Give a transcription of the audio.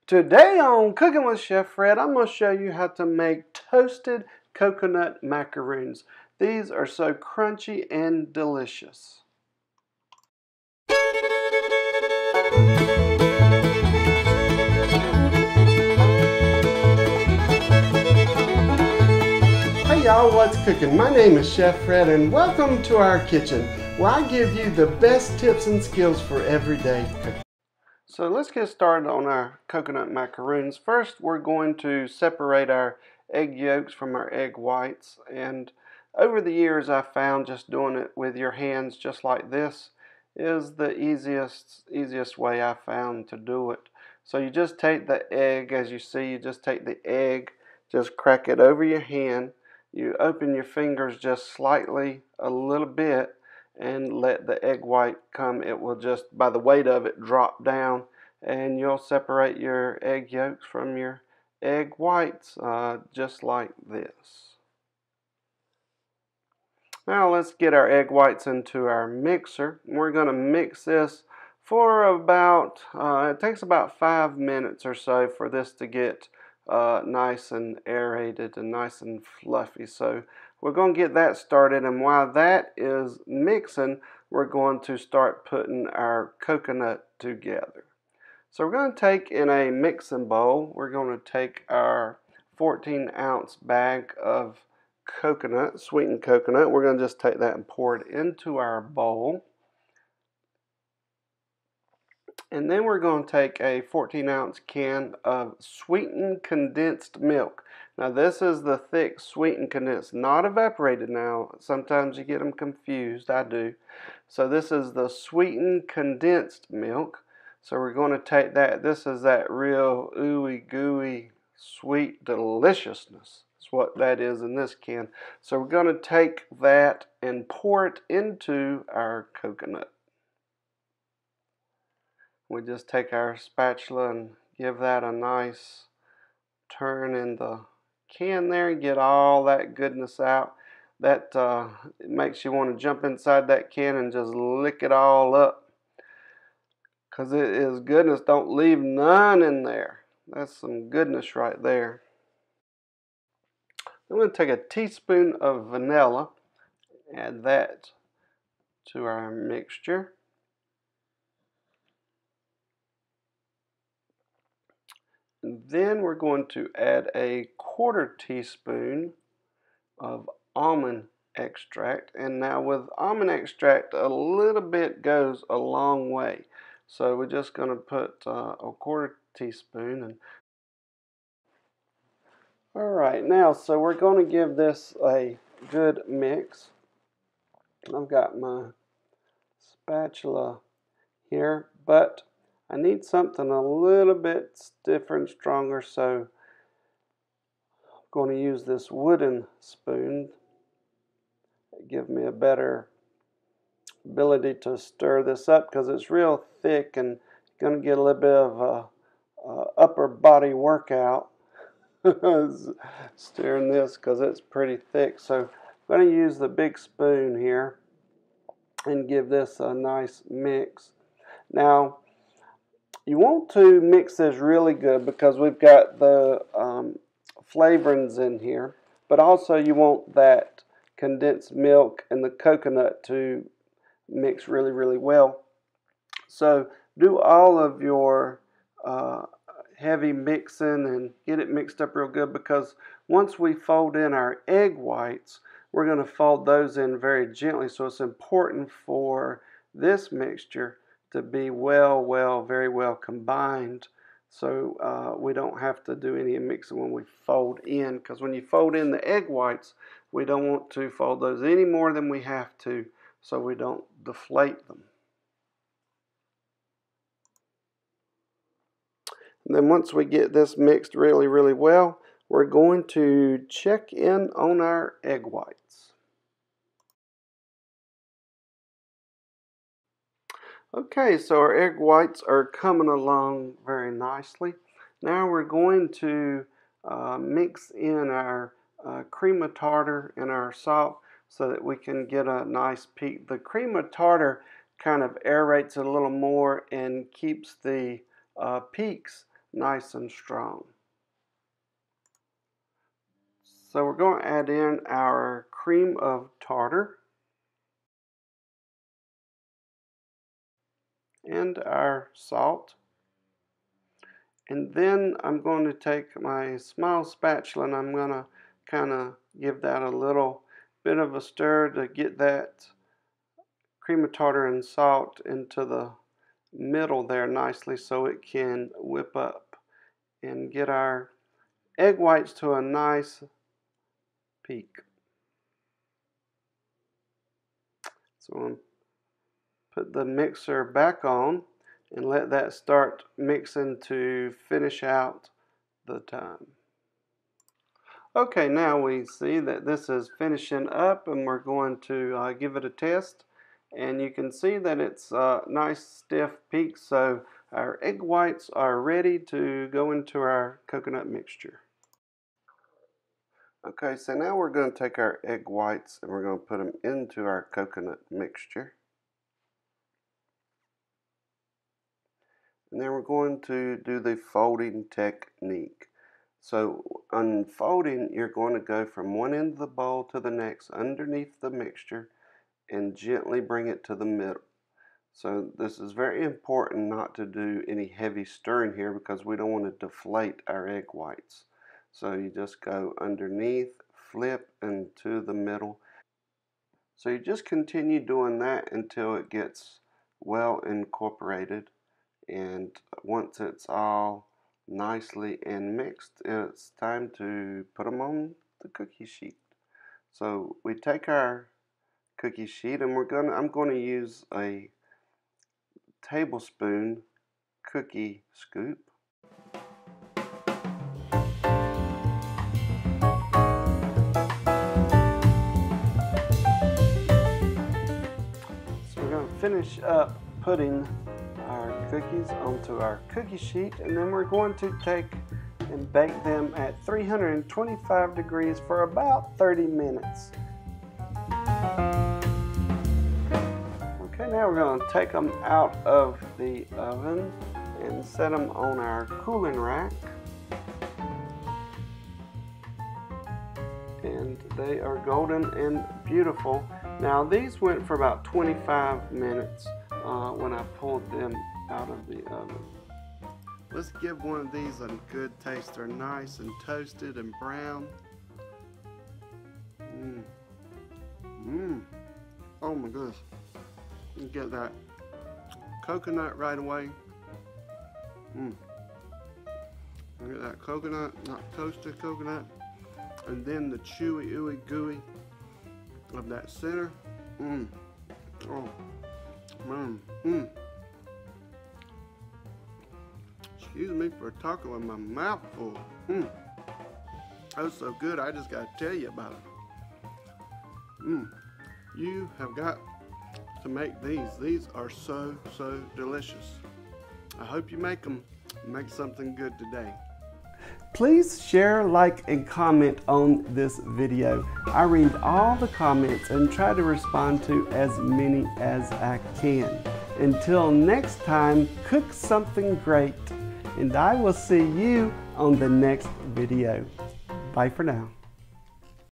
Today on Cooking with Chef Fred, I'm going to show you how to make toasted coconut macaroons. These are so crunchy and delicious. Hey y'all, what's cooking? My name is Chef Fred and welcome to our kitchen where I give you the best tips and skills for everyday cooking. So let's get started on our coconut macaroons. First, we're going to separate our egg yolks from our egg whites. And over the years, I found just doing it with your hands just like this is the easiest way I found to do it. So you just take the egg, as you see, you just take the egg, just crack it over your hand. You open your fingers just slightly, a little bit, and let the egg white come. It will just, by the weight of it, drop down, and you'll separate your egg yolks from your egg whites just like this. Now let's get our egg whites into our mixer. We're going to mix this for about, it takes about 5 minutes or so for this to get nice and aerated and nice and fluffy. So we're going to get that started, and while that is mixing, we're going to start putting our coconut together. So we're going to take in a mixing bowl, we're going to take our 14-ounce bag of coconut, sweetened coconut. We're going to just take that and pour it into our bowl. And then we're going to take a 14-ounce can of sweetened condensed milk. Now this is the thick sweetened condensed, not evaporated now. Sometimes you get them confused, I do. So this is the sweetened condensed milk. So we're going to take that. This is that real ooey gooey sweet deliciousness. That's what that is in this can. So we're going to take that and pour it into our coconut. We just take our spatula and give that a nice turn in the can there and get all that goodness out. That it makes you want to jump inside that can and just lick it all up, because it is goodness. Don't leave none in there. That's some goodness right there. I'm going to take a teaspoon of vanilla, add that to our mixture. Then we're going to add a 1/4 teaspoon of almond extract. And now with almond extract, a little bit goes a long way. So we're just going to put a 1/4 teaspoon. And alright, now so we're going to give this a good mix. I've got my spatula here, but I need something a little bit stiffer and stronger, so I'm going to use this wooden spoon. Give me a better ability to stir this up, because it's real thick and going to get a little bit of a upper body workout stirring this, because it's pretty thick. So I'm going to use the big spoon here and give this a nice mix. Now you want to mix this really good, because we've got the flavorings in here, but also you want that condensed milk and the coconut to mix really well. So do all of your heavy mixing and get it mixed up real good, because once we fold in our egg whites, we're going to fold those in very gently. So it's important for this mixture to be very well combined, so we don't have to do any mixing when we fold in, because when you fold in the egg whites, we don't want to fold those any more than we have to, so we don't deflate them. And then once we get this mixed really well, we're going to check in on our egg whites. Okay, so our egg whites are coming along very nicely. Now we're going to mix in our cream of tartar and our salt so that we can get a nice peak. The cream of tartar kind of aerates it a little more and keeps the peaks nice and strong. So we're going to add in our cream of tartar and our salt. And then I'm going to take my small spatula and I'm going to kind of give that a little bit of a stir to get that cream of tartar and salt into the middle there nicely so it can whip up and get our egg whites to a nice peak. So I'm going to put the mixer back on and let that start mixing to finish out the time. Okay, now we see that this is finishing up and we're going to give it a test. And you can see that it's nice stiff peak, so our egg whites are ready to go into our coconut mixture. Okay, so now we're going to take our egg whites and we're going to put them into our coconut mixture. And then we're going to do the folding technique. So unfolding, you're going to go from one end of the bowl to the next underneath the mixture and gently bring it to the middle. So this is very important not to do any heavy stirring here because we don't want to deflate our egg whites. So you just go underneath, flip, and to the middle. So you just continue doing that until it gets well incorporated. And once it's all nicely and mixed, it's time to put them on the cookie sheet. So we take our cookie sheet and I'm going to use a tablespoon cookie scoop. So we're going to finish up putting our cookies onto our cookie sheet, and then we're going to take and bake them at 325 degrees for about 30 minutes. Okay, now we're going to take them out of the oven and set them on our cooling rack. And they are golden and beautiful. Now these went for about 25 minutes when I pulled them out of the oven. Let's give one of these a good taste. They're nice and toasted and brown. Oh my goodness. You get that coconut right away. You get that coconut, not toasted coconut. And then the chewy, ooey gooey of that center. Oh, man. Excuse me for talking with my mouth full. That was so good, I just got to tell you about it. You have got to make these. These are so, so delicious. I hope you make them. Make something good today. Please share, like, and comment on this video. I read all the comments and try to respond to as many as I can. Until next time, cook something great, and I will see you on the next video. Bye for now.